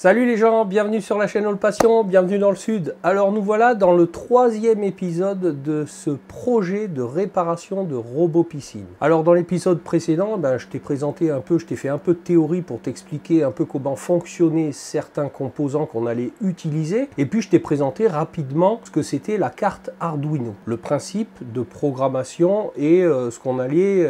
Salut les gens, bienvenue sur la chaîne All Passion, bienvenue dans le Sud. Alors nous voilà dans le 3e épisode de ce projet de réparation de robots piscine. Alors dans l'épisode précédent, je t'ai présenté un peu, je t'ai fait un peu de théorie pour t'expliquer un peu comment fonctionnaient certains composants qu'on allait utiliser. Et puis je t'ai présenté rapidement ce que c'était la carte Arduino, le principe de programmation et ce qu'on allait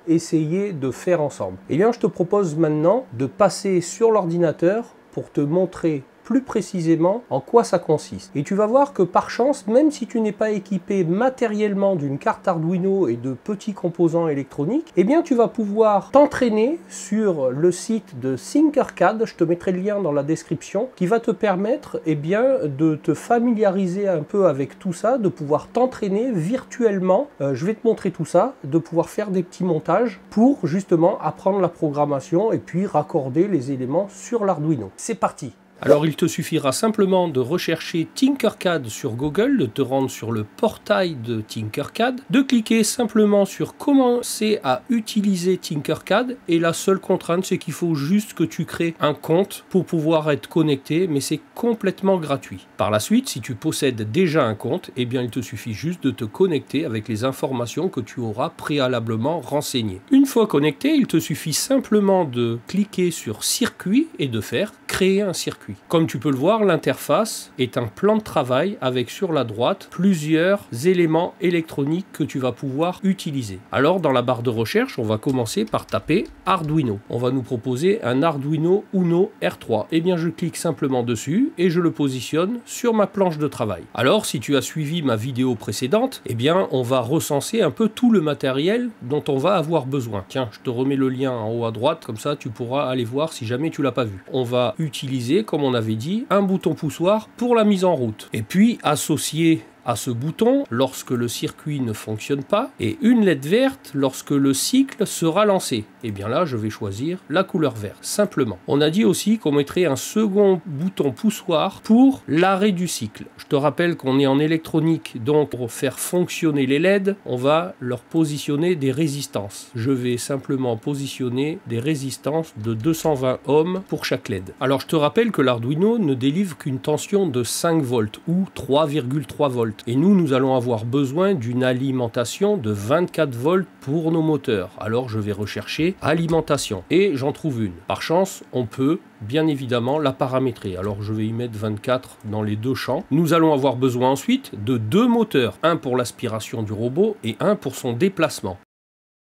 essayer de faire ensemble. Et bien je te propose maintenant de passer sur l'ordinateur pour te montrer plus précisément en quoi ça consiste. Et tu vas voir que par chance, même si tu n'es pas équipé matériellement d'une carte Arduino et de petits composants électroniques, eh bien tu vas pouvoir t'entraîner sur le site de Tinkercad, je te mettrai le lien dans la description, qui va te permettre de te familiariser un peu avec tout ça, de pouvoir t'entraîner virtuellement, je vais te montrer tout ça, de pouvoir faire des petits montages pour justement apprendre la programmation et puis raccorder les éléments sur l'Arduino. C'est parti! Alors il te suffira simplement de rechercher Tinkercad sur Google, de te rendre sur le portail de Tinkercad, de cliquer simplement sur commencer à utiliser Tinkercad et la seule contrainte c'est qu'il faut juste que tu crées un compte pour pouvoir être connecté, mais c'est complètement gratuit. Par la suite, si tu possèdes déjà un compte, eh bien il te suffit juste de te connecter avec les informations que tu auras préalablement renseignées. Une fois connecté, il te suffit simplement de cliquer sur circuit et de faire créer un circuit. Comme tu peux le voir, l'interface est un plan de travail avec sur la droite plusieurs éléments électroniques que tu vas pouvoir utiliser. Alors dans la barre de recherche, on va commencer par taper Arduino. On va nous proposer un Arduino Uno R3. Eh bien je clique simplement dessus et je le positionne sur ma planche de travail. Alors si tu as suivi ma vidéo précédente, eh bien on va recenser un peu tout le matériel dont on va avoir besoin. Tiens, je te remets le lien en haut à droite, comme ça tu pourras aller voir si jamais tu l'as pas vu. On va utiliser, comme on avait dit, un bouton poussoir pour la mise en route. Et puis associer à ce bouton lorsque le circuit ne fonctionne pas et une LED verte lorsque le cycle sera lancé. Et bien là je vais choisir la couleur verte simplement. On a dit aussi qu'on mettrait un second bouton poussoir pour l'arrêt du cycle. Je te rappelle qu'on est en électronique, donc pour faire fonctionner les LED on va leur positionner des résistances. Je vais simplement positionner des résistances de 220 ohms pour chaque LED. Alors je te rappelle que l'Arduino ne délivre qu'une tension de 5 volts ou 3,3 volts. Et nous allons avoir besoin d'une alimentation de 24 volts pour nos moteurs. Alors je vais rechercher alimentation et j'en trouve une. Par chance, on peut bien évidemment la paramétrer. Alors je vais y mettre 24 dans les deux champs. Nous allons avoir besoin ensuite de deux moteurs. Un pour l'aspiration du robot et un pour son déplacement.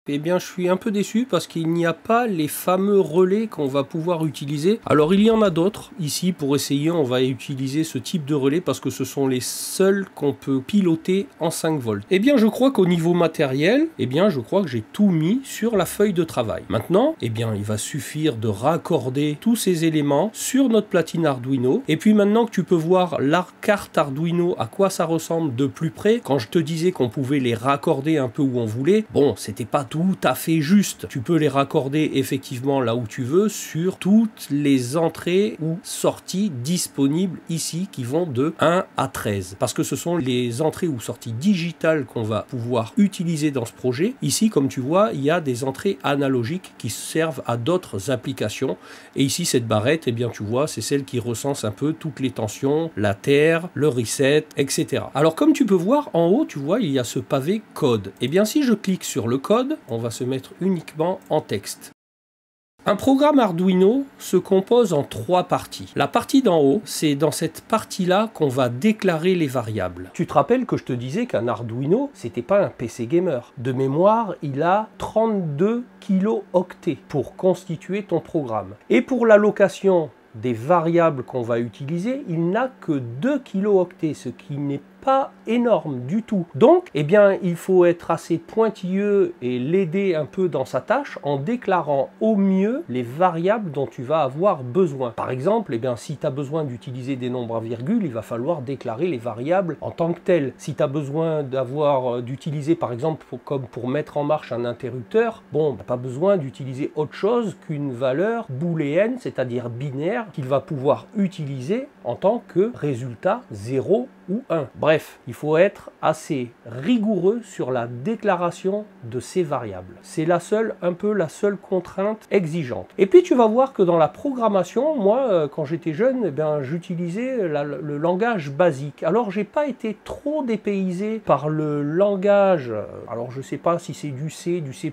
Eh bien je suis un peu déçu parce qu'il n'y a pas les fameux relais qu'on va pouvoir utiliser. Alors il y en a d'autres. Ici pour essayer on va utiliser ce type de relais parce que ce sont les seuls qu'on peut piloter en 5 volts. Eh bien je crois qu'au niveau matériel, je crois que j'ai tout mis sur la feuille de travail. Maintenant, il va suffire de raccorder tous ces éléments sur notre platine Arduino. Et puis maintenant que tu peux voir la carte Arduino, à quoi ça ressemble de plus près, quand je te disais qu'on pouvait les raccorder un peu où on voulait, bon c'était pas tout à fait juste. Tu peux les raccorder effectivement là où tu veux sur toutes les entrées ou sorties disponibles ici qui vont de 1 à 13. Parce que ce sont les entrées ou sorties digitales qu'on va pouvoir utiliser dans ce projet. Ici, comme tu vois, il y a des entrées analogiques qui servent à d'autres applications. Et ici, cette barrette, tu vois, c'est celle qui recense un peu toutes les tensions, la terre, le reset, etc. Alors, comme tu peux voir, en haut, tu vois, il y a ce pavé code. Si je clique sur le code, on va se mettre uniquement en texte. Un programme Arduino se compose en 3 parties. La partie d'en haut, c'est dans cette partie-là qu'on va déclarer les variables. Tu te rappelles que je te disais qu'un Arduino, c'était pas un PC gamer. De mémoire, il a 32 kilooctets pour constituer ton programme. Et pour l'allocation des variables qu'on va utiliser, il n'a que 2 kilooctets, ce qui n'est pas énorme du tout. Donc, il faut être assez pointilleux et l'aider un peu dans sa tâche en déclarant au mieux les variables dont tu vas avoir besoin. Par exemple, si tu as besoin d'utiliser des nombres à virgule, il va falloir déclarer les variables en tant que telles. Si tu as besoin d'utiliser, par exemple, comme pour mettre en marche un interrupteur, pas besoin d'utiliser autre chose qu'une valeur booléenne, c'est-à-dire binaire, qu'il va pouvoir utiliser en tant que résultat 0 ou 1. Bref, Bref, il faut être assez rigoureux sur la déclaration de ces variables. C'est la seule contrainte exigeante. Et puis tu vas voir que dans la programmation, moi, quand j'étais jeune, eh bien, j'utilisais le langage basique. Alors, j'ai pas été trop dépaysé par le langage. Alors, je sais pas si c'est du C, du C++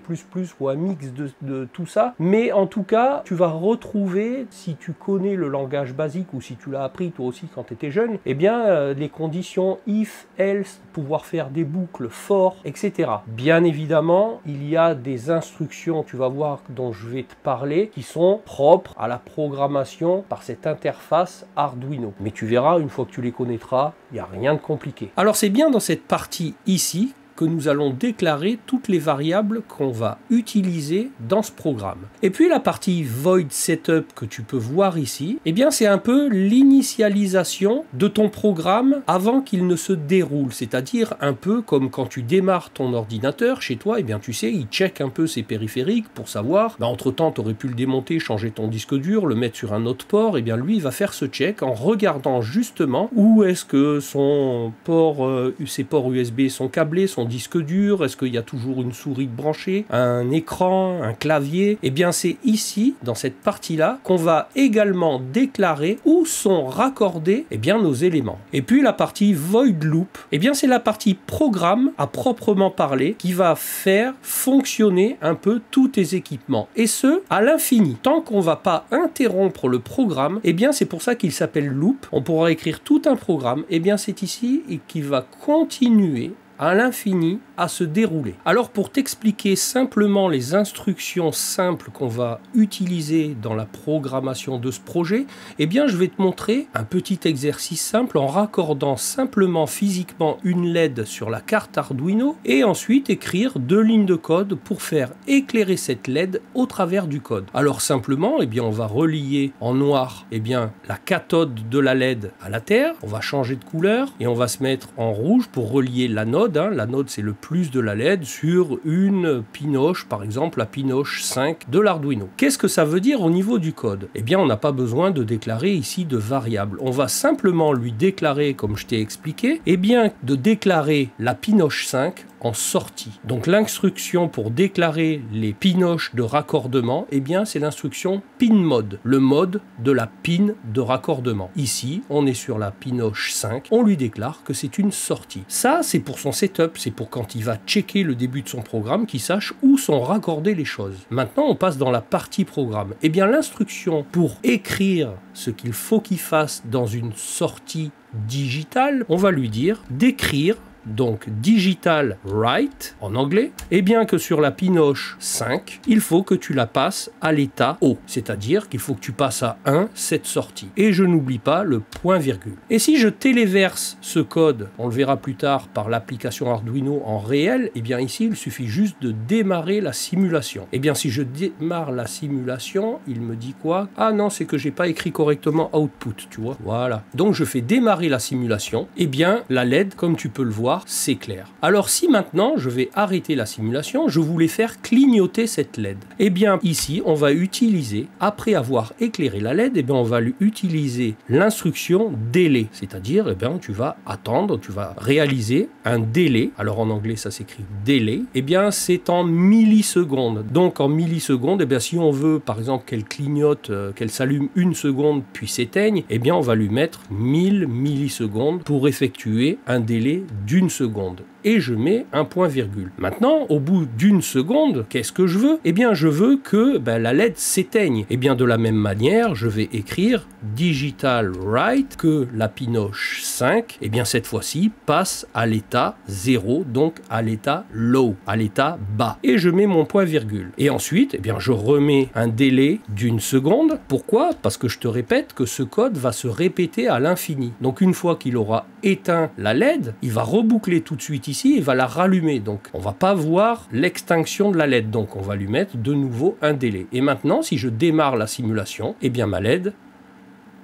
ou un mix de tout ça. Mais en tout cas, tu vas retrouver, si tu connais le langage basique ou si tu l'as appris toi aussi quand tu étais jeune, eh bien, les conditions if, else, pouvoir faire des boucles, for, etc. Bien évidemment, il y a des instructions, tu vas voir, dont je vais te parler, qui sont propres à la programmation par cette interface Arduino. Mais tu verras, une fois que tu les connaîtras, il n'y a rien de compliqué. Alors c'est bien dans cette partie ici que nous allons déclarer toutes les variables qu'on va utiliser dans ce programme. Et puis la partie void setup que tu peux voir ici, eh bien c'est un peu l'initialisation de ton programme avant qu'il ne se déroule, c'est-à-dire un peu comme quand tu démarres ton ordinateur chez toi, eh bien tu sais, il check un peu ses périphériques pour savoir, entre-temps tu aurais pu le démonter, changer ton disque dur, le mettre sur un autre port, eh bien lui il va faire ce check en regardant justement où est-ce que son port, ses ports USB sont câblés, son disque dur, est-ce qu'il y a toujours une souris branchée, un écran, un clavier. Eh bien c'est ici, dans cette partie-là, qu'on va également déclarer où sont raccordés eh bien, nos éléments. Et puis la partie void loop, eh bien c'est la partie programme à proprement parler qui va faire fonctionner un peu tous tes équipements. Et ce, à l'infini. Tant qu'on ne va pas interrompre le programme, eh bien c'est pour ça qu'il s'appelle loop. On pourra écrire tout un programme, eh bien c'est ici et qui va continuer à l'infini à se dérouler. Alors pour t'expliquer simplement les instructions simples qu'on va utiliser dans la programmation de ce projet, eh bien je vais te montrer un petit exercice simple en raccordant simplement physiquement une LED sur la carte Arduino et ensuite écrire 2 lignes de code pour faire éclairer cette LED au travers du code. Alors simplement, eh bien on va relier en noir eh bien, la cathode de la LED à la terre, on va changer de couleur et on va se mettre en rouge pour relier l'anode. L'anode c'est le plus de la LED sur une pinoche, par exemple la pinoche 5 de l'Arduino. Qu'est-ce que ça veut dire au niveau du code? Eh bien on n'a pas besoin de déclarer ici de variable. On va simplement lui déclarer, comme je t'ai expliqué, eh bien de déclarer la pinoche 5 en sortie. Donc l'instruction pour déclarer les pinoches de raccordement, eh bien c'est l'instruction pin mode, le mode de la pin de raccordement. Ici, on est sur la pinoche 5, on lui déclare que c'est une sortie. Ça, c'est pour son setup, c'est pour quand il va checker le début de son programme, qu'il sache où sont raccordées les choses. Maintenant, on passe dans la partie programme. Eh bien l'instruction pour écrire ce qu'il faut qu'il fasse dans une sortie digitale, on va lui dire d'écrire donc digital write en anglais, et bien que sur la pinoche 5, il faut que tu la passes à l'état haut, c'est-à-dire qu'il faut que tu passes à 1 cette sortie. Et je n'oublie pas le point virgule. Et si je téléverse ce code, on le verra plus tard par l'application Arduino en réel, et bien ici il suffit juste de démarrer la simulation. Et bien si je démarre la simulation, il me dit quoi? Ah non, c'est que j'ai pas écrit correctement output, tu vois. Voilà. Donc je fais démarrer la simulation, et bien la LED, comme tu peux le voir, s'éclaire. Alors si maintenant je vais arrêter la simulation, je voulais faire clignoter cette LED. Eh bien ici on va utiliser, après avoir éclairé la LED, eh bien on va utiliser l'instruction délai, c'est-à-dire eh bien tu vas attendre, tu vas réaliser un délai. Alors en anglais ça s'écrit délai. Eh bien c'est en millisecondes. Donc en millisecondes, eh bien si on veut par exemple qu'elle clignote, qu'elle s'allume 1 seconde puis s'éteigne, eh bien on va lui mettre 1000 millisecondes pour effectuer un délai d'1 seconde. Et je mets un point virgule. Maintenant, au bout d'1 seconde, qu'est-ce que je veux? Eh bien, je veux que la LED s'éteigne. Et bien, de la même manière, je vais écrire digital write, que la pinoche 5, eh bien, cette fois-ci, passe à l'état 0, donc à l'état low, à l'état bas. Et je mets mon point virgule. Et ensuite, eh bien, je remets un délai d'1 seconde. Pourquoi? Parce que je te répète que ce code va se répéter à l'infini. Donc, une fois qu'il aura éteint la LED, il va reboucler tout de suite ici et va la rallumer. Donc on va pas voir l'extinction de la LED. Donc on va lui mettre de nouveau un délai. Et maintenant, si je démarre la simulation, eh bien ma LED,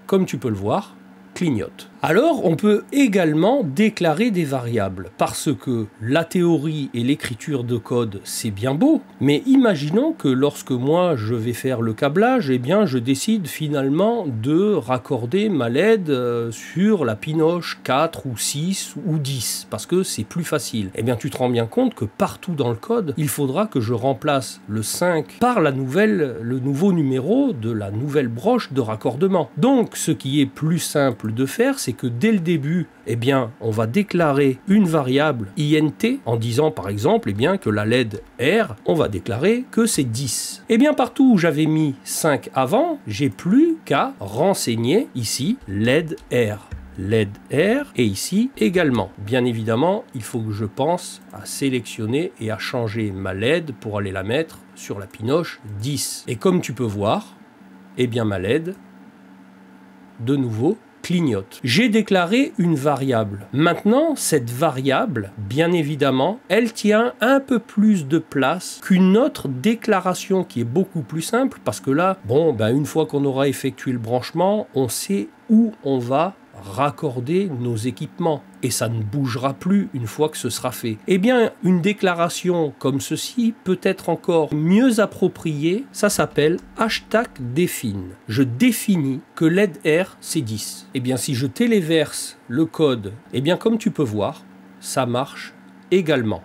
comme tu peux le voir, clignote. Alors, on peut également déclarer des variables, parce que la théorie et l'écriture de code, c'est bien beau, mais imaginons que lorsque moi je vais faire le câblage, eh bien je décide finalement de raccorder ma LED sur la pinoche 4 ou 6 ou 10, parce que c'est plus facile. Eh bien tu te rends bien compte que partout dans le code, il faudra que je remplace le 5 par le nouveau numéro de la nouvelle broche de raccordement. Donc ce qui est plus simple de faire, c'est que dès le début, eh bien, on va déclarer une variable int en disant par exemple eh bien, que la LED R, on va déclarer que c'est 10. Eh bien, partout où j'avais mis 5 avant, j'ai plus qu'à renseigner ici LED R. LED R et ici également. Bien évidemment, il faut que je pense à sélectionner et à changer ma LED pour aller la mettre sur la pinoche 10. Et comme tu peux voir, eh bien ma LED, de nouveau, clignote. J'ai déclaré une variable. Maintenant, cette variable, bien évidemment, elle tient un peu plus de place qu'une autre déclaration qui est beaucoup plus simple, parce que là, bon, ben, une fois qu'on aura effectué le branchement, on sait où on va raccorder nos équipements et ça ne bougera plus une fois que ce sera fait. Eh bien, une déclaration comme ceci peut être encore mieux appropriée. Ça s'appelle #define. Je définis que LED R c'est 10. Eh bien, si je téléverse le code, eh bien, comme tu peux voir, ça marche également.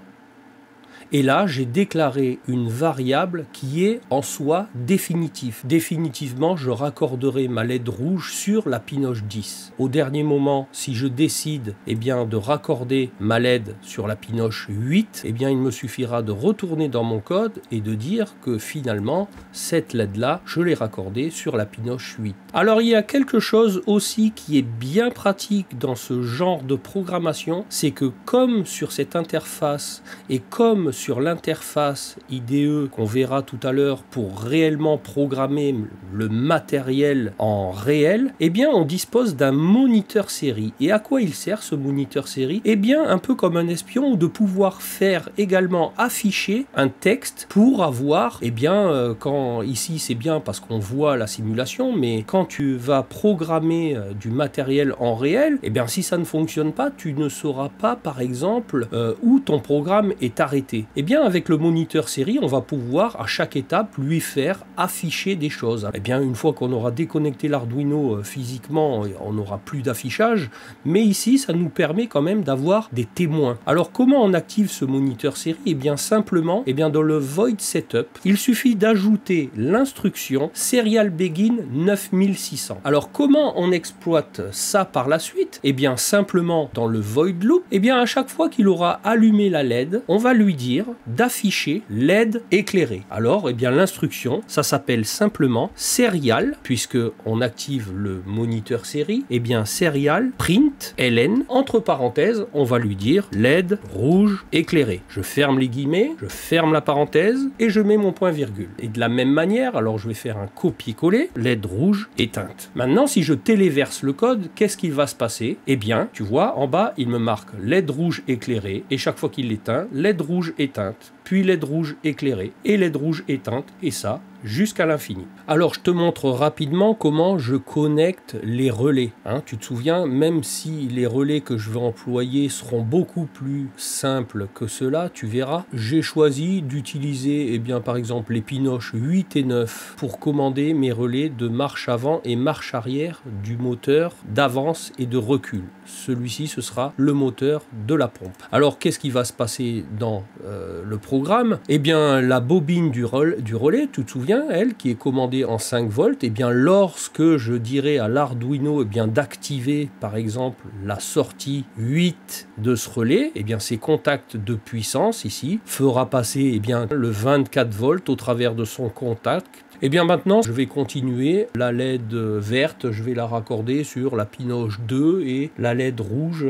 Et là, j'ai déclaré une variable qui est en soi définitive. Définitivement, je raccorderai ma LED rouge sur la pinoche 10. Au dernier moment, si je décide eh bien, de raccorder ma LED sur la pinoche 8, eh bien, il me suffira de retourner dans mon code et de dire que finalement, cette LED-là, je l'ai raccordée sur la pinoche 8. Alors, il y a quelque chose aussi qui est bien pratique dans ce genre de programmation, c'est que comme sur cette interface et comme sur l'interface IDE qu'on verra tout à l'heure pour réellement programmer le matériel en réel, eh bien on dispose d'un moniteur série. Et à quoi il sert ce moniteur série? Eh bien un peu comme un espion, de pouvoir faire également afficher un texte pour avoir, eh bien quand ici c'est bien parce qu'on voit la simulation, mais quand tu vas programmer du matériel en réel, eh bien si ça ne fonctionne pas, tu ne sauras pas par exemple où ton programme est arrêté. Eh bien, avec le moniteur série, on va pouvoir à chaque étape lui faire afficher des choses. Eh bien, une fois qu'on aura déconnecté l'Arduino physiquement, on n'aura plus d'affichage, mais ici, ça nous permet quand même d'avoir des témoins. Alors, comment on active ce moniteur série? Eh bien, simplement, eh bien, dans le void setup, il suffit d'ajouter l'instruction serial begin 9600. Alors, comment on exploite ça par la suite? Eh bien, simplement, dans le void loop, eh bien, à chaque fois qu'il aura allumé la LED, on va lui dire d'afficher LED éclairé. Alors, eh bien, l'instruction, ça s'appelle simplement serial, puisque on active le moniteur série, eh bien, serial print ln, entre parenthèses, on va lui dire LED rouge éclairé. Je ferme les guillemets, je ferme la parenthèse et je mets mon point virgule. Et de la même manière, alors je vais faire un copier-coller, LED rouge éteinte. Maintenant, si je téléverse le code, qu'est-ce qu'il va se passer? Eh bien, tu vois, en bas, il me marque LED rouge éclairé et chaque fois qu'il l'éteint, LED rouge éteinte, puis LED rouge éclairée et LED rouge éteinte, et ça jusqu'à l'infini. Alors je te montre rapidement comment je connecte les relais. Tu te souviens, même si les relais que je vais employer seront beaucoup plus simples que cela, tu verras, j'ai choisi d'utiliser par exemple les pinoches 8 et 9 pour commander mes relais de marche avant et marche arrière du moteur d'avance et de recul. Celui-ci, ce sera le moteur de la pompe. Alors qu'est-ce qui va se passer dans le programme? Eh bien la bobine du relais, tu te souviens, elle, qui est commandée en 5 volts, et bien lorsque je dirai à l'Arduino d'activer par exemple la sortie 8 de ce relais, et bien ces contacts de puissance ici fera passer le 24 volts au travers de son contact. Et bien maintenant, je vais continuer. La LED verte, je vais la raccorder sur la pinoche 2 et la LED rouge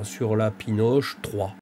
sur la pinoche 3.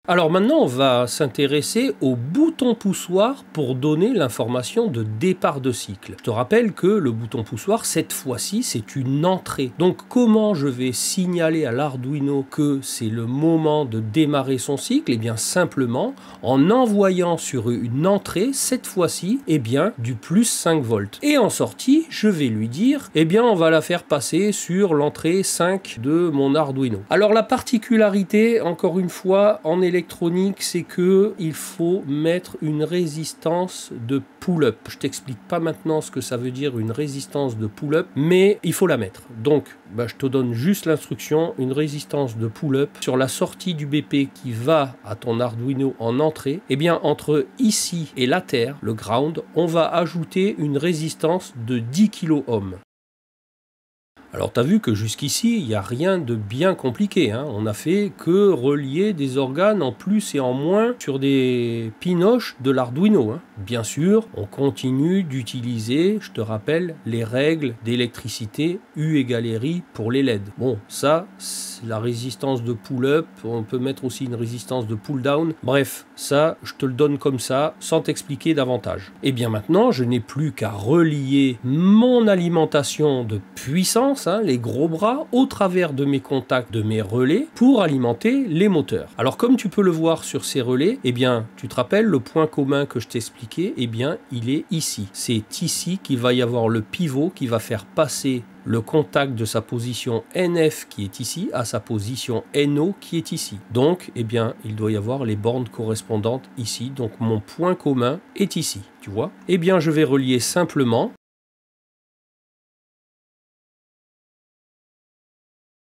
Alors maintenant, on va s'intéresser au bouton poussoir pour donner l'information de départ de cycle. Je te rappelle que le bouton poussoir, cette fois-ci, c'est une entrée. Donc comment je vais signaler à l'Arduino que c'est le moment de démarrer son cycle? Eh bien simplement en envoyant sur une entrée, cette fois-ci, eh bien du plus 5 volts. Et en sortie, je vais lui dire, eh bien on va la faire passer sur l'entrée 5 de mon Arduino. Alors la particularité, encore une fois, en électronique, c'est que il faut mettre une résistance de pull-up. Je t'explique pas maintenant ce que ça veut dire une résistance de pull-up, mais il faut la mettre. Donc, je te donne juste l'instruction, une résistance de pull-up sur la sortie du BP qui va à ton Arduino en entrée. Eh bien, entre ici et la terre, le ground, on va ajouter une résistance de 10 kΩ. Alors tu as vu que jusqu'ici, il n'y a rien de bien compliqué, hein. On n'a fait que relier des organes en plus et en moins sur des pinoches de l'Arduino, hein. Bien sûr, on continue d'utiliser, je te rappelle, les règles d'électricité U égale RI pour les LED. Bon, ça, c'est la résistance de pull-up, on peut mettre aussi une résistance de pull-down. Bref, ça, je te le donne comme ça, sans t'expliquer davantage. Et bien maintenant, je n'ai plus qu'à relier mon alimentation de puissance, les gros bras, au travers de mes contacts, de mes relais, pour alimenter les moteurs. Alors comme tu peux le voir sur ces relais, eh bien, tu te rappelles le point commun que je t'ai expliqué, eh bien, il est ici. C'est ici qu'il va y avoir le pivot qui va faire passer le contact de sa position NF qui est ici à sa position NO qui est ici. Donc, eh bien, il doit y avoir les bornes correspondantes ici. Donc, mon point commun est ici, tu vois. Eh bien, je vais relier simplement.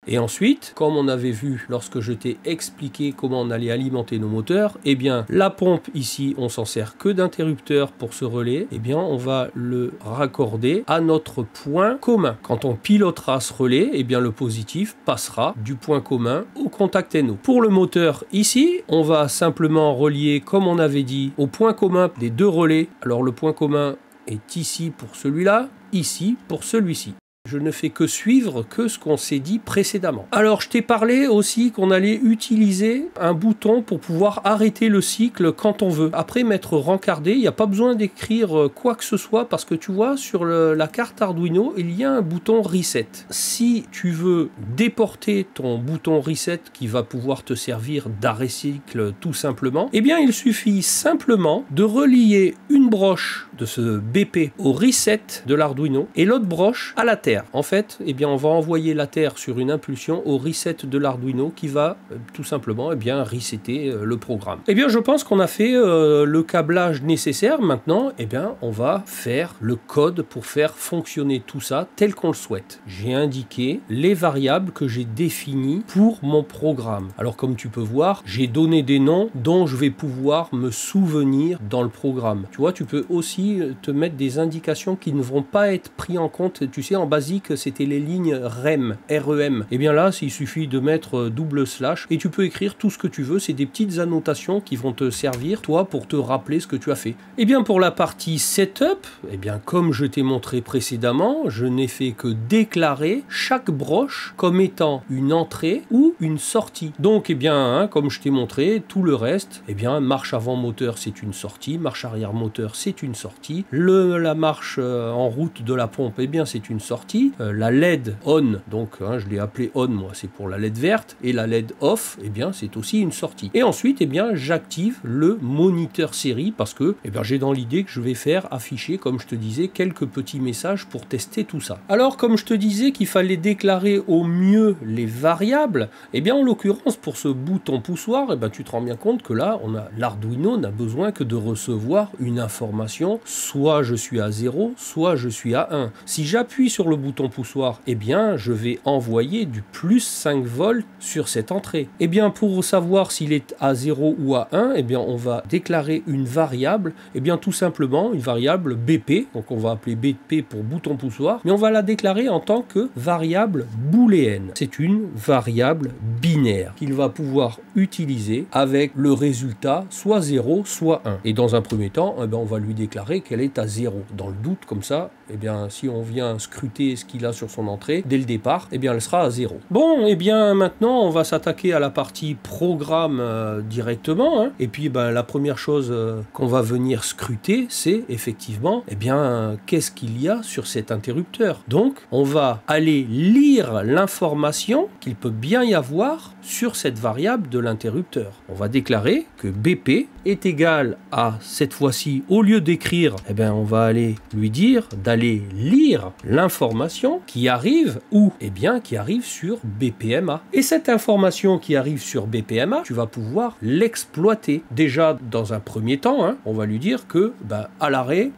Et ensuite, comme on avait vu lorsque je t'ai expliqué comment on allait alimenter nos moteurs, eh bien la pompe ici, on s'en sert que d'interrupteur pour ce relais, eh bien on va le raccorder à notre point commun. Quand on pilotera ce relais, eh bien le positif passera du point commun au contact NO. Pour le moteur ici, on va simplement relier, comme on avait dit, au point commun des deux relais. Alors le point commun est ici pour celui-là, ici pour celui-ci. Je ne fais que suivre que ce qu'on s'est dit précédemment. Alors, je t'ai parlé aussi qu'on allait utiliser un bouton pour pouvoir arrêter le cycle quand on veut. Après m'être rencardé, il n'y a pas besoin d'écrire quoi que ce soit parce que tu vois, sur la carte Arduino, il y a un bouton Reset. Si tu veux déporter ton bouton Reset qui va pouvoir te servir d'arrêt cycle tout simplement, eh bien, il suffit simplement de relier une broche de ce BP au Reset de l'Arduino et l'autre broche à la terre. En fait, eh bien, on va envoyer la terre sur une impulsion au reset de l'Arduino qui va tout simplement resetter le programme. Eh bien, je pense qu'on a fait le câblage nécessaire. Maintenant, eh bien, on va faire le code pour faire fonctionner tout ça tel qu'on le souhaite. J'ai indiqué les variables que j'ai définies pour mon programme. Alors, comme tu peux voir, j'ai donné des noms dont je vais pouvoir me souvenir dans le programme. Tu vois, tu peux aussi te mettre des indications qui ne vont pas être prises en compte. Tu sais, en basique, c'était les lignes REM, REM. Et bien là, il suffit de mettre double slash et tu peux écrire tout ce que tu veux. C'est des petites annotations qui vont te servir, toi, pour te rappeler ce que tu as fait. Et bien pour la partie setup, eh bien comme je t'ai montré précédemment, je n'ai fait que déclarer chaque broche comme étant une entrée ou une sortie. Donc, eh bien, comme je t'ai montré, tout le reste, eh bien, marche avant moteur, c'est une sortie, marche arrière moteur, c'est une sortie, la marche en route de la pompe, eh bien, c'est une sortie. La LED on, donc je l'ai appelé on, moi c'est pour la LED verte, et la LED off, eh bien c'est aussi une sortie. Et ensuite, eh bien j'active le moniteur série parce que j'ai dans l'idée que je vais faire afficher, comme je te disais, quelques petits messages pour tester tout ça. Alors comme je te disais qu'il fallait déclarer au mieux les variables, eh bien en l'occurrence pour ce bouton poussoir, tu te rends bien compte que là l'Arduino n'a besoin que de recevoir une information, soit je suis à 0, soit je suis à 1. Si j'appuie sur le bouton poussoir, eh bien je vais envoyer du plus 5 volts sur cette entrée. Eh bien pour savoir s'il est à 0 ou à 1, eh bien on va déclarer une variable, eh bien tout simplement une variable BP, donc on va appeler BP pour bouton poussoir, mais on va la déclarer en tant que variable booléenne. C'est une variable binaire qu'il va pouvoir utiliser avec le résultat soit 0 soit 1. Et dans un premier temps, on va lui déclarer qu'elle est à 0. Dans le doute, comme ça, eh bien, si on vient scruter ce qu'il a sur son entrée, dès le départ, eh bien, elle sera à 0. Bon, eh bien, maintenant, on va s'attaquer à la partie programme directement. Hein. Et puis, ben, la première chose qu'on va venir scruter, c'est effectivement, eh bien, qu'est-ce qu'il y a sur cet interrupteur. Donc, on va aller lire l'information qu'il peut bien y avoir sur cette variable de l'interrupteur. On va déclarer que BP est égal à, cette fois-ci, au lieu d'écrire, eh bien, on va aller lui dire d'aller lire l'information qui arrive où? Eh bien, qui arrive sur BPMA. Et cette information qui arrive sur BPMA, tu vas pouvoir l'exploiter. Déjà, dans un premier temps, hein, on va lui dire que, bah, à l'arrêt,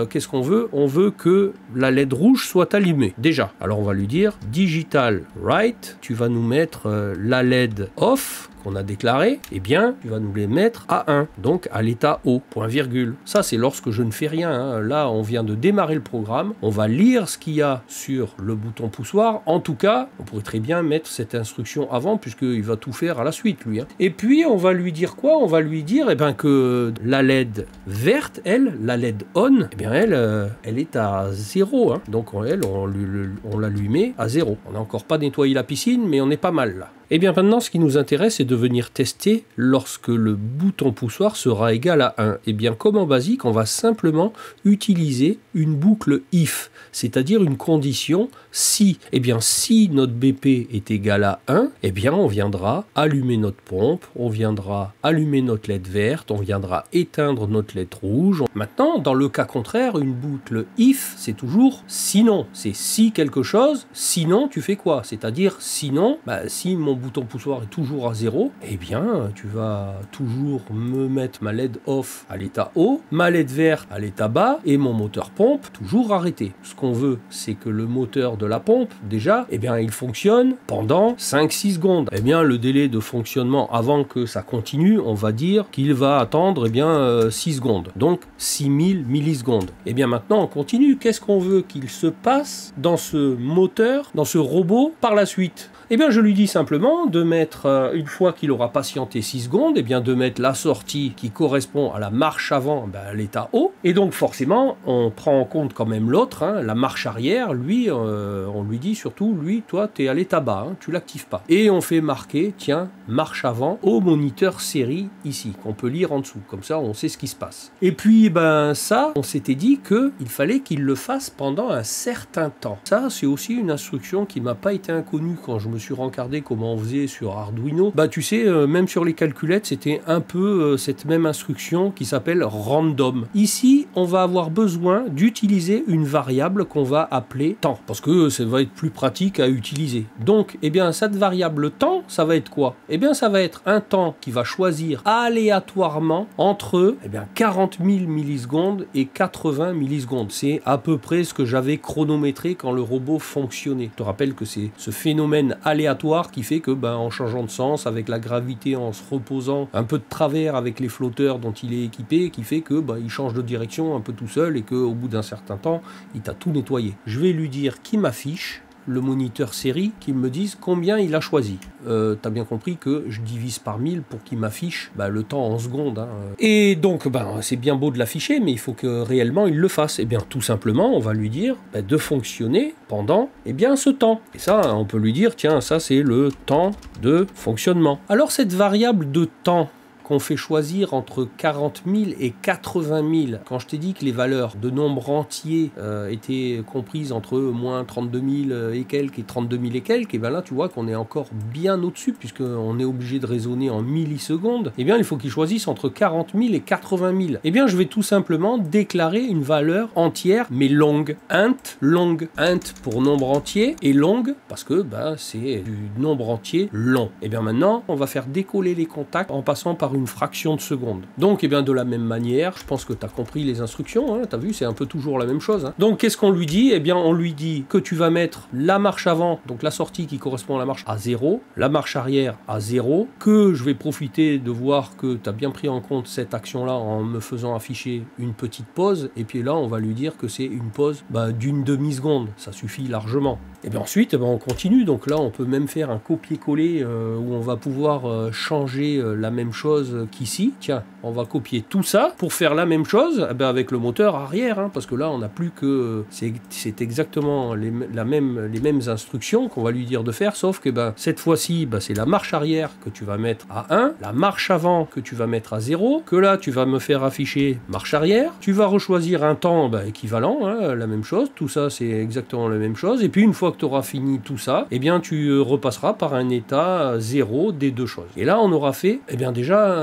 qu'est-ce qu'on veut? On veut que la LED rouge soit allumée. Déjà. Alors, on va lui dire digital write, tu vas nous mettre la LED off, qu'on a déclaré, eh bien, tu vas nous les mettre à 1, donc à l'état O, point virgule. Ça, c'est lorsque je ne fais rien. Hein. Là, on vient de démarrer le programme. On va lire ce qu'il y a sur le bouton poussoir. En tout cas, on pourrait très bien mettre cette instruction avant, puisqu'il va tout faire à la suite, lui. Hein. Et puis, on va lui dire quoi? On va lui dire eh ben, que la LED verte, elle, la LED on, eh bien, elle est à 0. Hein. Donc, elle, on la lui met à 0. On n'a encore pas nettoyé la piscine, mais on est pas mal là. Et bien maintenant, ce qui nous intéresse, c'est de venir tester lorsque le bouton poussoir sera égal à 1. Et bien comme en basique, on va simplement utiliser une boucle if, c'est-à-dire une condition si. Et bien si notre BP est égal à 1, et bien on viendra allumer notre pompe, on viendra allumer notre LED verte, on viendra éteindre notre LED rouge. Maintenant, dans le cas contraire, une boucle if, c'est toujours sinon. C'est si quelque chose, sinon tu fais quoi? C'est-à-dire sinon, bah, si mon bouton poussoir est toujours à 0, eh bien, tu vas toujours me mettre ma LED off à l'état haut, ma LED verte à l'état bas et mon moteur pompe toujours arrêté. Ce qu'on veut, c'est que le moteur de la pompe, déjà, eh bien, il fonctionne pendant 5-6 secondes. Eh bien, le délai de fonctionnement avant que ça continue, on va dire qu'il va attendre, eh bien, 6 secondes. Donc, 6000 millisecondes. Eh bien, maintenant, on continue. Qu'est-ce qu'on veut qu'il se passe dans ce moteur, dans ce robot, par la suite? Eh bien, je lui dis simplement de mettre, une fois qu'il aura patienté 6 secondes, eh bien, de mettre la sortie qui correspond à la marche avant, ben, à l'état haut. Et donc, forcément, on prend en compte quand même l'autre, hein, la marche arrière. Lui, on lui dit surtout, lui, toi, tu es à l'état bas, hein, tu l'actives pas. Et on fait marquer, tiens, marche avant au moniteur série ici, qu'on peut lire en dessous. Comme ça, on sait ce qui se passe. Et puis, ben, ça, on s'était dit qu'il fallait qu'il le fasse pendant un certain temps. Ça, c'est aussi une instruction qui m'a pas été inconnue quand je me suis rencardé comment on faisait sur Arduino. Bah tu sais, même sur les calculettes, c'était un peu cette même instruction qui s'appelle random. Ici, on va avoir besoin d'utiliser une variable qu'on va appeler temps, parce que ça va être plus pratique à utiliser. Donc, eh bien, cette variable temps, ça va être quoi? Eh bien, ça va être un temps qui va choisir aléatoirement entre 40 000 millisecondes et 80 millisecondes. C'est à peu près ce que j'avais chronométré quand le robot fonctionnait. Je te rappelle que c'est ce phénomène aléatoire qui fait que en changeant de sens avec la gravité, en se reposant un peu de travers avec les flotteurs dont il est équipé, qui fait que il change de direction un peu tout seul et qu'au bout d'un certain temps il t'a tout nettoyé. Je vais lui dire qu'il m'affiche le moniteur série, qu'il me dise combien il a choisi. T'as bien compris que je divise par 1000 pour qu'il m'affiche le temps en secondes. Hein. Et donc, c'est bien beau de l'afficher, mais il faut que réellement il le fasse. Et bien, tout simplement, on va lui dire de fonctionner pendant ce temps. Et ça, on peut lui dire, tiens, ça c'est le temps de fonctionnement. Alors, cette variable de temps qu'on fait choisir entre 40 000 et 80 000. Quand je t'ai dit que les valeurs de nombres entiers étaient comprises entre moins 32 000 et quelques et 32 000 et quelques, et bien là tu vois qu'on est encore bien au-dessus puisqu'on est obligé de raisonner en millisecondes. Et bien il faut qu'ils choisissent entre 40 000 et 80 000. Et bien je vais tout simplement déclarer une valeur entière mais longue. Int long. Int pour nombre entier et long parce que c'est du nombre entier long. Et bien maintenant on va faire décoller les contacts en passant par une fraction de seconde. Donc, de la même manière, je pense que tu as compris les instructions, hein, tu as vu, c'est un peu toujours la même chose. Hein. Donc, qu'est-ce qu'on lui dit? On lui dit que tu vas mettre la marche avant, donc la sortie qui correspond à la marche à 0, la marche arrière à 0, que je vais profiter de voir que tu as bien pris en compte cette action-là en me faisant afficher une petite pause, et puis là, on va lui dire que c'est une pause d'une demi-seconde, ça suffit largement. Et bien ensuite, on continue. Donc là, on peut même faire un copier-coller où on va pouvoir changer la même chose qu'ici. Tiens, on va copier tout ça pour faire la même chose avec le moteur arrière, hein, parce que là, on n'a plus que... C'est exactement les mêmes instructions qu'on va lui dire de faire, sauf que cette fois-ci, c'est la marche arrière que tu vas mettre à 1, la marche avant que tu vas mettre à 0, que là, tu vas me faire afficher marche arrière. Tu vas rechoisir un temps équivalent, hein, la même chose. Tout ça, c'est exactement la même chose. Et puis, une fois que tu auras fini tout ça, tu repasseras par un état 0 des deux choses. Et là, on aura fait déjà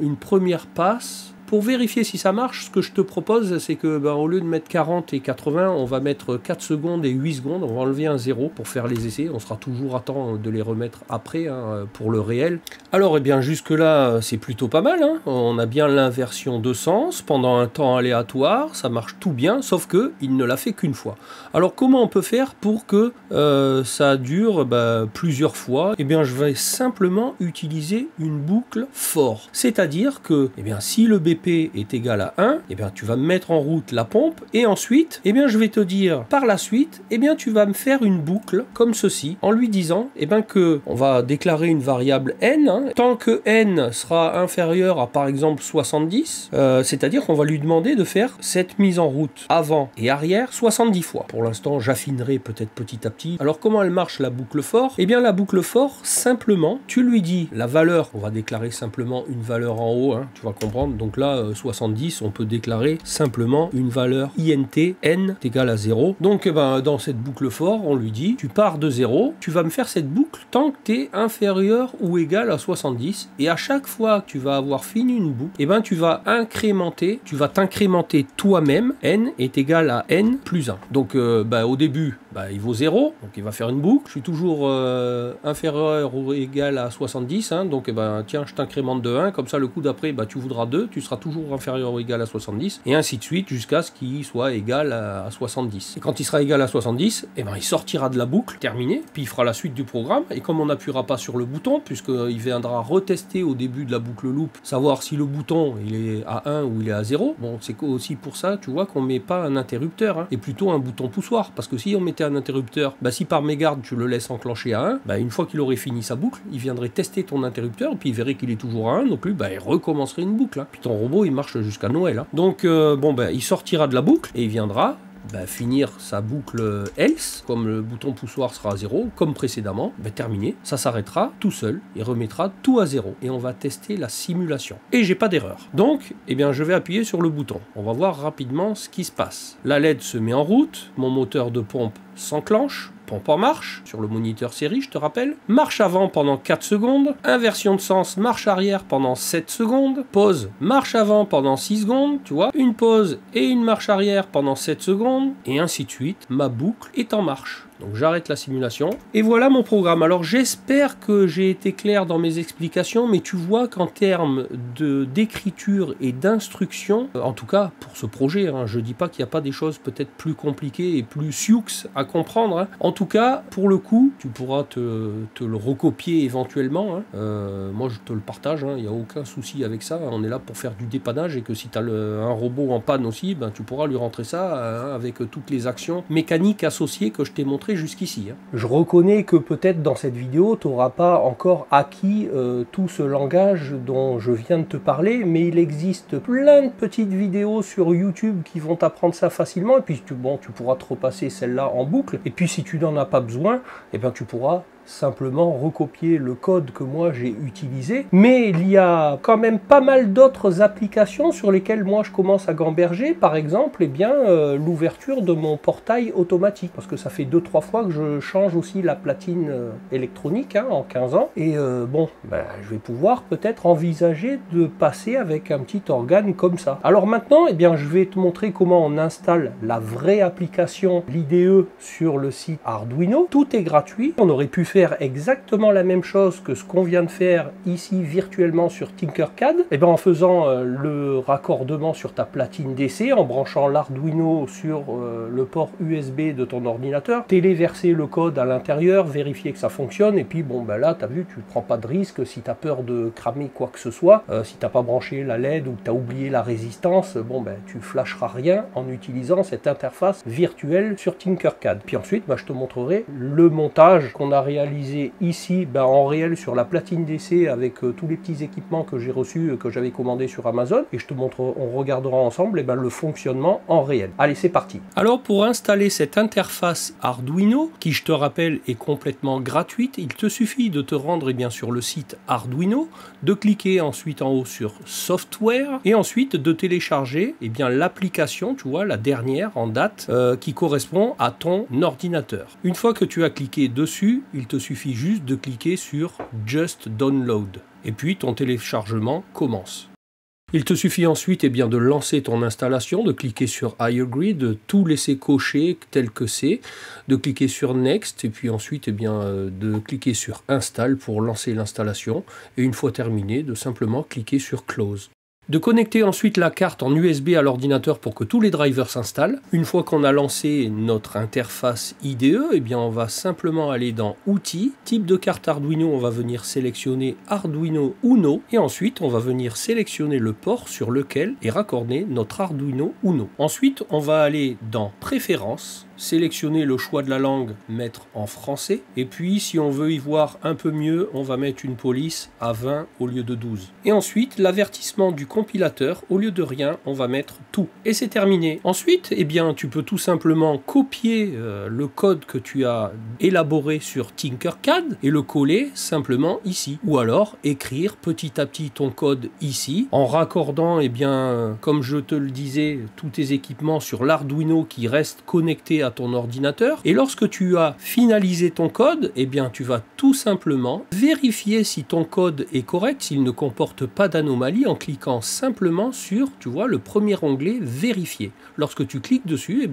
une première passe. Pour vérifier si ça marche, ce que je te propose, c'est que au lieu de mettre 40 et 80, on va mettre 4 secondes et 8 secondes. On va enlever un 0 pour faire les essais. On sera toujours à temps de les remettre après, hein, pour le réel. Alors, jusque-là, c'est plutôt pas mal, hein. On a bien l'inversion de sens pendant un temps aléatoire. Ça marche tout bien, sauf que il ne l'a fait qu'une fois. Alors, comment on peut faire pour que ça dure plusieurs fois? Je vais simplement utiliser une boucle for. C'est-à-dire que si le BP est égal à 1, tu vas mettre en route la pompe et ensuite, je vais te dire par la suite, tu vas me faire une boucle comme ceci en lui disant que on va déclarer une variable n, hein, tant que n sera inférieur à par exemple 70, c'est-à-dire qu'on va lui demander de faire cette mise en route avant et arrière 70 fois. Pour l'instant, j'affinerai peut-être petit à petit. Alors comment elle marche la boucle for? La boucle for, simplement, tu lui dis la valeur, on va déclarer simplement une valeur en haut, hein, tu vas comprendre. Donc là, 70, on peut déclarer simplement une valeur int n est égal à 0. Donc dans cette boucle for, on lui dit, tu pars de 0, tu vas me faire cette boucle tant que tu es inférieur ou égal à 70. Et à chaque fois que tu vas avoir fini une boucle, tu vas t'incrémenter toi-même. N est égal à n plus 1. Donc au début, il vaut 0, donc il va faire une boucle. Je suis toujours inférieur ou égal à 70, hein, donc tiens, je t'incrémente de 1, comme ça le coup d'après, tu voudras 2, tu seras toujours inférieur ou égal à 70, et ainsi de suite jusqu'à ce qu'il soit égal à 70. Et quand il sera égal à 70, il sortira de la boucle, terminé, puis il fera la suite du programme, et comme on n'appuiera pas sur le bouton, puisqu'il viendra retester au début de la boucle loop, savoir si le bouton il est à 1 ou il est à 0, bon, c'est aussi pour ça, tu vois, qu'on met pas un interrupteur, hein, et plutôt un bouton poussoir, parce que si on mettait un interrupteur, si par mégarde tu le laisses enclencher à 1, une fois qu'il aurait fini sa boucle, il viendrait tester ton interrupteur, puis il verrait qu'il est toujours à 1, donc lui, il recommencerait une boucle, hein. Puis ton robot, il marche jusqu'à Noël, hein. Donc, il sortira de la boucle, et il viendra finir sa boucle else, comme le bouton poussoir sera à 0, comme précédemment, terminé, ça s'arrêtera tout seul, et remettra tout à 0, et on va tester la simulation. Et j'ai pas d'erreur. Donc, je vais appuyer sur le bouton. On va voir rapidement ce qui se passe. La LED se met en route, mon moteur de pompe s'enclenche, pompe en marche, sur le moniteur série, je te rappelle. Marche avant pendant 4 secondes, inversion de sens, marche arrière pendant 7 secondes, pause, marche avant pendant 6 secondes, tu vois, une pause et une marche arrière pendant 7 secondes, et ainsi de suite, ma boucle est en marche. Donc j'arrête la simulation. Et voilà mon programme. Alors j'espère que j'ai été clair dans mes explications, mais tu vois qu'en termes d'écriture et d'instruction, en tout cas pour ce projet, hein, je dis pas qu'il n'y a pas des choses peut-être plus compliquées et plus sioux à comprendre, hein. En tout cas, pour le coup, tu pourras te le recopier éventuellement, hein. Moi je te le partage, il n'y a aucun souci avec ça. On est là pour faire du dépannage, et que si tu as un robot en panne aussi, tu pourras lui rentrer ça avec toutes les actions mécaniques associées que je t'ai montré jusqu'ici, hein. Je reconnais que peut-être dans cette vidéo, tu n'auras pas encore acquis tout ce langage dont je viens de te parler, mais il existe plein de petites vidéos sur YouTube qui vont t'apprendre ça facilement, et puis tu pourras te repasser celle-là en boucle, et puis si tu n'en as pas besoin, tu pourras simplement recopier le code que moi j'ai utilisé. Mais il y a quand même pas mal d'autres applications sur lesquelles moi je commence à gamberger. Par exemple, l'ouverture de mon portail automatique, parce que ça fait 2-3 fois que je change aussi la platine électronique, hein, en 15 ans. Et je vais pouvoir peut-être envisager de passer avec un petit organe comme ça. Alors maintenant, je vais te montrer comment on installe la vraie application, l'IDE, sur le site Arduino. Tout est gratuit. On aurait pu faire exactement la même chose que ce qu'on vient de faire ici virtuellement sur Tinkercad, et bien en faisant le raccordement sur ta platine DC, en branchant l'Arduino sur le port USB de ton ordinateur, téléverser le code à l'intérieur, vérifier que ça fonctionne, et puis bon ben là tu as vu, tu ne prends pas de risque si tu as peur de cramer quoi que ce soit, si tu n'as pas branché la LED ou que tu as oublié la résistance, bon ben tu flasheras rien en utilisant cette interface virtuelle sur Tinkercad. Puis ensuite ben, je te montrerai le montage qu'on a réalisé ici en réel sur la platine DC avec tous les petits équipements que j'ai reçus, que j'avais commandés sur Amazon, et je te montre, on regardera ensemble le fonctionnement en réel. Allez, c'est parti. Alors pour installer cette interface Arduino, qui je te rappelle est complètement gratuite, il te suffit de te rendre sur le site Arduino, de cliquer ensuite en haut sur Software, et ensuite de télécharger l'application, tu vois, la dernière en date, qui correspond à ton ordinateur. Une fois que tu as cliqué dessus, il te suffit juste de cliquer sur Just Download, et puis ton téléchargement commence. Il te suffit ensuite de lancer ton installation, de cliquer sur I agree, de tout laisser cocher tel que c'est, de cliquer sur Next, et puis ensuite de cliquer sur Install pour lancer l'installation, et une fois terminé, de simplement cliquer sur Close. De connecter ensuite la carte en USB à l'ordinateur pour que tous les drivers s'installent. Une fois qu'on a lancé notre interface IDE, on va simplement aller dans Outils, type de carte Arduino, on va venir sélectionner Arduino Uno, et ensuite on va venir sélectionner le port sur lequel est raccordé notre Arduino Uno. Ensuite on va aller dans Préférences, sélectionner le choix de la langue, mettre en français, et puis si on veut y voir un peu mieux, on va mettre une police à 20 au lieu de 12. Et ensuite, l'avertissement du compilateur, au lieu de rien, on va mettre tout. Et c'est terminé. Ensuite, tu peux tout simplement copier le code que tu as élaboré sur Tinkercad et le coller simplement ici. Ou alors, écrire petit à petit ton code ici, en raccordant, comme je te le disais, tous tes équipements sur l'Arduino qui reste connecté à ton ordinateur, et lorsque tu as finalisé ton code, tu vas tout simplement vérifier si ton code est correct, s'il ne comporte pas d'anomalie, en cliquant simplement sur, tu vois, le premier onglet vérifier. Lorsque tu cliques dessus,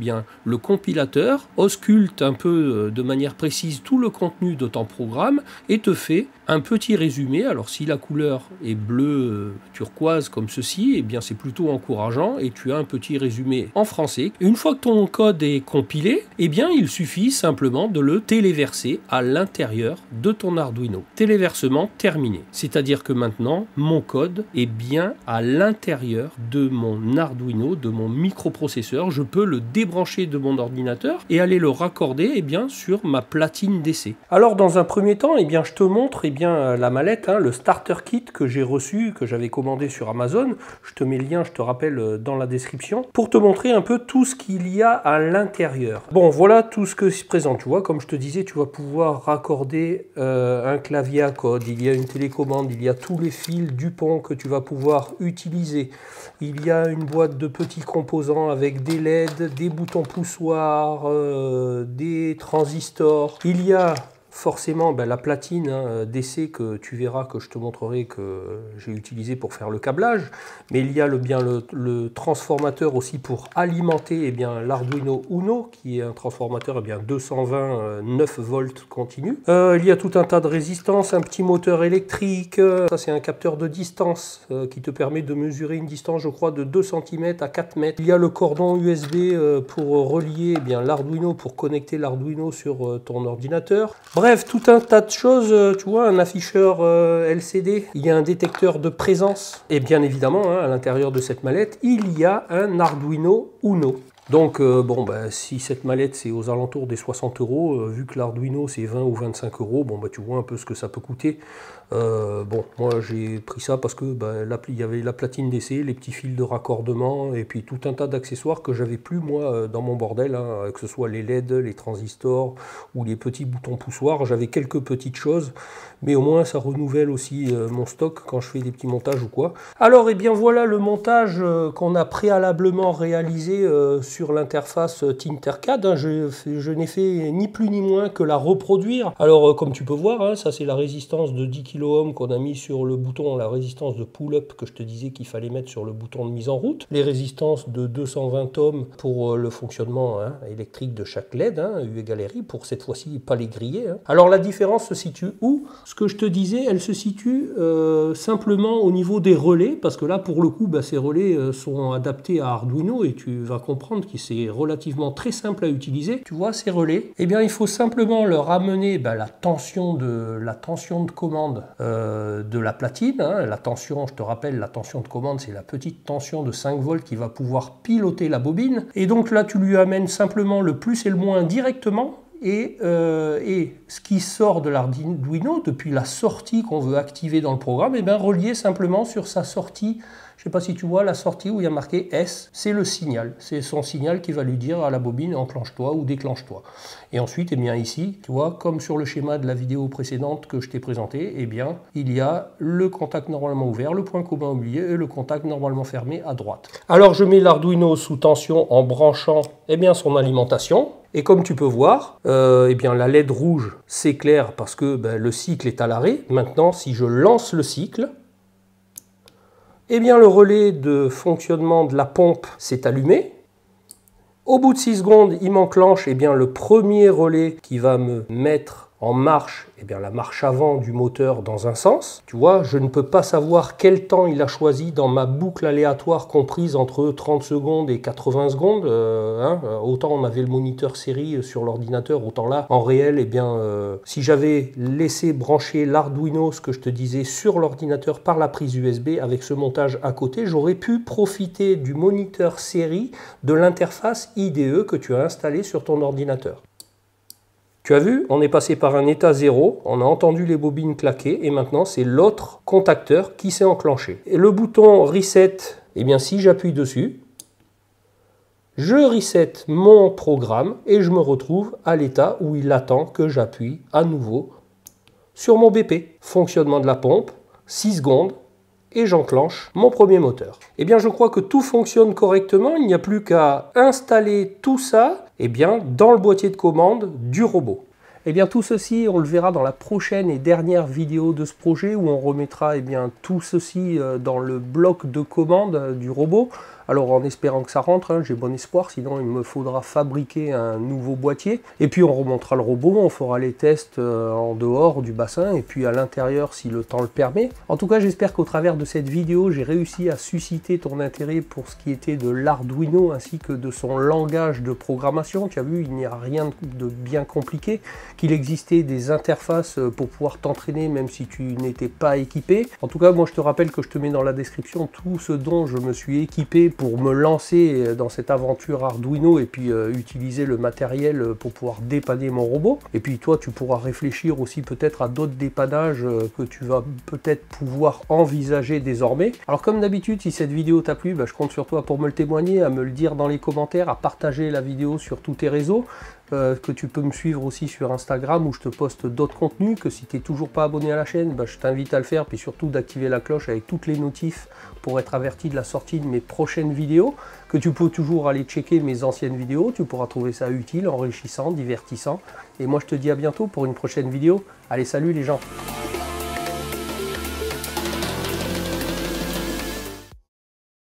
le compilateur ausculte un peu de manière précise tout le contenu de ton programme et te fait un petit résumé. Alors si la couleur est bleu turquoise comme ceci, c'est plutôt encourageant, et tu as un petit résumé en français. Une fois que ton code est compilé, il suffit simplement de le téléverser à l'intérieur de ton Arduino. Téléversement terminé. C'est-à-dire que maintenant, mon code est bien à l'intérieur de mon Arduino, de mon microprocesseur. Je peux le débrancher de mon ordinateur et aller le raccorder sur ma platine DC. Alors dans un premier temps, je te montre la mallette, le starter kit que j'ai reçu, que j'avais commandé sur Amazon. Je te mets le lien, je te rappelle, dans la description, pour te montrer un peu tout ce qu'il y a à l'intérieur. Bon, voilà tout ce que se présente. Tu vois, comme je te disais, tu vas pouvoir raccorder un clavier à code. Il y a une télécommande, il y a tous les fils Dupont que tu vas pouvoir utiliser. Il y a une boîte de petits composants avec des LED, des boutons poussoirs, des transistors. Il y a forcément la platine DC que tu verras, que je te montrerai, que j'ai utilisé pour faire le câblage, mais il y a le transformateur aussi pour alimenter l'Arduino Uno, qui est un transformateur 220 9 volts continu. Il y a tout un tas de résistances, un petit moteur électrique, ça c'est un capteur de distance qui te permet de mesurer une distance, je crois, de 2 cm à 4 mètres. Il y a le cordon USB pour relier l'Arduino, pour connecter l'Arduino sur ton ordinateur. Bref, tout un tas de choses, tu vois, un afficheur LCD, il y a un détecteur de présence, et bien évidemment, à l'intérieur de cette mallette, il y a un Arduino Uno. Donc, si cette mallette c'est aux alentours des 60 €, vu que l'Arduino c'est 20 ou 25 €, tu vois un peu ce que ça peut coûter. Moi j'ai pris ça parce que il y avait la platine DC, les petits fils de raccordement, et puis tout un tas d'accessoires que j'avais plus moi dans mon bordel, que ce soit les LED, les transistors ou les petits boutons poussoirs. J'avais quelques petites choses, mais au moins ça renouvelle aussi mon stock quand je fais des petits montages ou quoi. Alors voilà le montage qu'on a préalablement réalisé sur l'interface Tinkercad. Je n'ai fait ni plus ni moins que la reproduire. Alors comme tu peux voir, ça c'est la résistance de 10 kΩ kOhm qu'on a mis sur le bouton, la résistance de pull-up que je te disais qu'il fallait mettre sur le bouton de mise en route, les résistances de 220 ohms pour le fonctionnement électrique de chaque LED, U égale RI, pour cette fois-ci pas les griller. Alors la différence se situe où? Ce que je te disais, elle se situe simplement au niveau des relais, parce que là pour le coup ces relais sont adaptés à Arduino et tu vas comprendre que c'est relativement très simple à utiliser. Tu vois ces relais, eh bien il faut simplement leur amener la tension de commande de la platine. La tension, je te rappelle, la tension de commande, c'est la petite tension de 5 volts qui va pouvoir piloter la bobine. Et donc là, tu lui amènes simplement le plus et le moins directement. Et ce qui sort de l'Arduino, depuis la sortie qu'on veut activer dans le programme, relié simplement sur sa sortie. Je ne sais pas si tu vois la sortie où il y a marqué S, c'est le signal. C'est son signal qui va lui dire à la bobine enclenche-toi ou déclenche-toi. Et ensuite, ici, tu vois, comme sur le schéma de la vidéo précédente que je t'ai présenté, il y a le contact normalement ouvert, le point commun au milieu et le contact normalement fermé à droite. Alors je mets l'Arduino sous tension en branchant son alimentation. Et comme tu peux voir, la LED rouge s'éclaire parce que le cycle est à l'arrêt. Maintenant, si je lance le cycle, le relais de fonctionnement de la pompe s'est allumé. Au bout de 6 secondes, il m'enclenche le premier relais qui va me mettre en marche la marche avant du moteur dans un sens. Tu vois, je ne peux pas savoir quel temps il a choisi dans ma boucle aléatoire comprise entre 30 secondes et 80 secondes. Autant on avait le moniteur série sur l'ordinateur, autant là, en réel, si j'avais laissé brancher l'Arduino, ce que je te disais, sur l'ordinateur par la prise USB avec ce montage à côté, j'aurais pu profiter du moniteur série de l'interface IDE que tu as installé sur ton ordinateur. Tu as vu, on est passé par un état 0, on a entendu les bobines claquer et maintenant c'est l'autre contacteur qui s'est enclenché. Et le bouton Reset, si j'appuie dessus, je reset mon programme et je me retrouve à l'état où il attend que j'appuie à nouveau sur mon BP. Fonctionnement de la pompe, 6 secondes. Et j'enclenche mon premier moteur. Je crois que tout fonctionne correctement, il n'y a plus qu'à installer tout ça dans le boîtier de commande du robot. Tout ceci, on le verra dans la prochaine et dernière vidéo de ce projet où on remettra tout ceci dans le bloc de commande du robot. Alors en espérant que ça rentre, j'ai bon espoir, sinon il me faudra fabriquer un nouveau boîtier. Et puis on remontera le robot, on fera les tests en dehors du bassin et puis à l'intérieur si le temps le permet. En tout cas, j'espère qu'au travers de cette vidéo, j'ai réussi à susciter ton intérêt pour ce qui était de l'Arduino ainsi que de son langage de programmation. Tu as vu, il n'y a rien de bien compliqué, qu'il existait des interfaces pour pouvoir t'entraîner même si tu n'étais pas équipé. En tout cas, moi je te rappelle que je te mets dans la description tout ce dont je me suis équipé pour me lancer dans cette aventure Arduino et puis utiliser le matériel pour pouvoir dépanner mon robot. Et puis toi, tu pourras réfléchir aussi peut-être à d'autres dépannages que tu vas peut-être pouvoir envisager désormais. Alors comme d'habitude, si cette vidéo t'a plu, je compte sur toi pour me le témoigner, à me le dire dans les commentaires, à partager la vidéo sur tous tes réseaux. Que tu peux me suivre aussi sur Instagram où je te poste d'autres contenus, que si tu n'es toujours pas abonné à la chaîne, je t'invite à le faire, puis surtout d'activer la cloche avec toutes les notifs pour être averti de la sortie de mes prochaines vidéos, que tu peux toujours aller checker mes anciennes vidéos, tu pourras trouver ça utile, enrichissant, divertissant. Et moi je te dis à bientôt pour une prochaine vidéo. Allez, salut les gens!